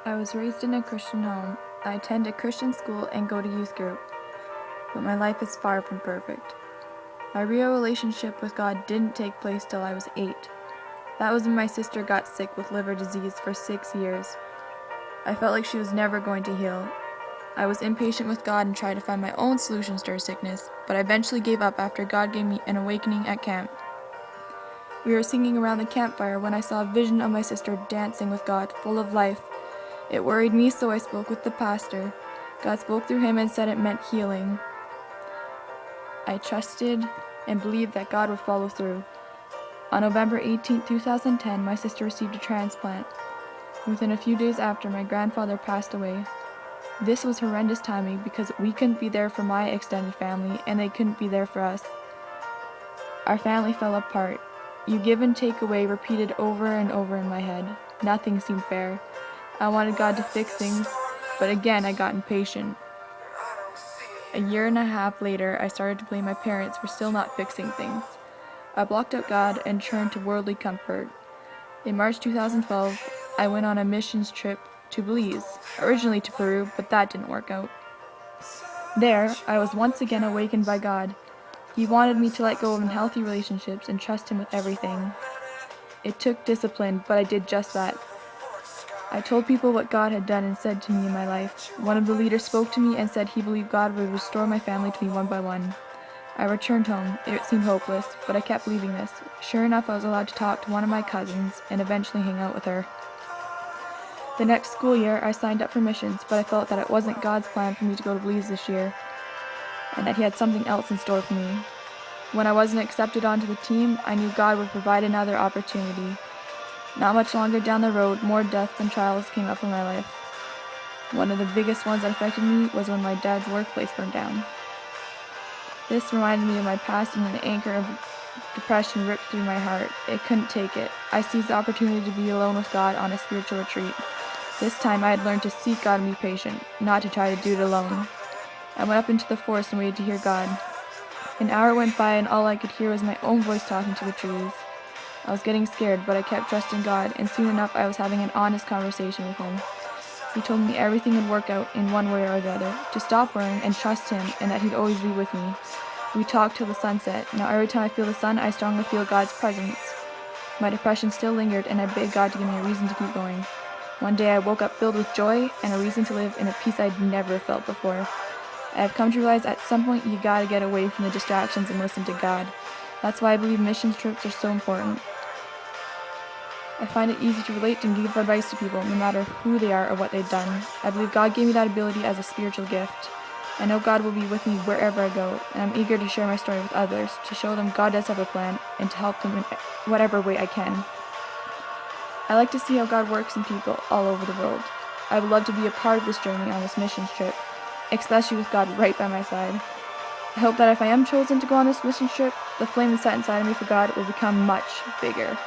I was raised in a Christian home. I attend a Christian school and go to youth group, but my life is far from perfect. My real relationship with God didn't take place till I was 8. That was when my sister got sick with liver disease for 6 years. I felt like she was never going to heal. I was impatient with God and tried to find my own solutions to her sickness, but I eventually gave up after God gave me an awakening at camp. We were singing around the campfire when I saw a vision of my sister dancing with God, full of life. It worried me, so I spoke with the pastor. God spoke through him and said it meant healing. I trusted and believed that God would follow through. On November 18, 2010, my sister received a transplant. Within a few days after, my grandfather passed away. This was horrendous timing because we couldn't be there for my extended family and they couldn't be there for us. Our family fell apart. You give and take away repeated over and over in my head. Nothing seemed fair. I wanted God to fix things, but again I got impatient. A year and a half later, I started to blame my parents for still not fixing things. I blocked out God and turned to worldly comfort. In March 2012, I went on a missions trip to Belize, originally to Peru, but that didn't work out. There, I was once again awakened by God. He wanted me to let go of unhealthy relationships and trust Him with everything. It took discipline, but I did just that. I told people what God had done and said to me in my life. One of the leaders spoke to me and said he believed God would restore my family to me one by one. I returned home. It seemed hopeless, but I kept believing this. Sure enough, I was allowed to talk to one of my cousins and eventually hang out with her. The next school year, I signed up for missions, but I felt that it wasn't God's plan for me to go to Belize this year, and that He had something else in store for me. When I wasn't accepted onto the team, I knew God would provide another opportunity. Not much longer down the road, more deaths and trials came up in my life. One of the biggest ones that affected me was when my dad's workplace burned down. This reminded me of my past, and an anchor of depression ripped through my heart. It couldn't take it. I seized the opportunity to be alone with God on a spiritual retreat. This time I had learned to seek God and be patient, not to try to do it alone. I went up into the forest and waited to hear God. An hour went by and all I could hear was my own voice talking to the trees. I was getting scared, but I kept trusting God, and soon enough I was having an honest conversation with Him. He told me everything would work out in one way or the other, to stop worrying and trust Him, and that He'd always be with me. We talked till the sun set. Now every time I feel the sun, I strongly feel God's presence. My depression still lingered, and I begged God to give me a reason to keep going. One day I woke up filled with joy and a reason to live in a peace I'd never felt before. I have come to realize at some point you gotta get away from the distractions and listen to God. That's why I believe missions trips are so important. I find it easy to relate and give advice to people, no matter who they are or what they've done. I believe God gave me that ability as a spiritual gift. I know God will be with me wherever I go, and I'm eager to share my story with others, to show them God does have a plan, and to help them in whatever way I can. I like to see how God works in people all over the world. I would love to be a part of this journey on this missions trip, especially with God right by my side. I hope that if I am chosen to go on this mission trip, the flame set inside of me for God will become much bigger.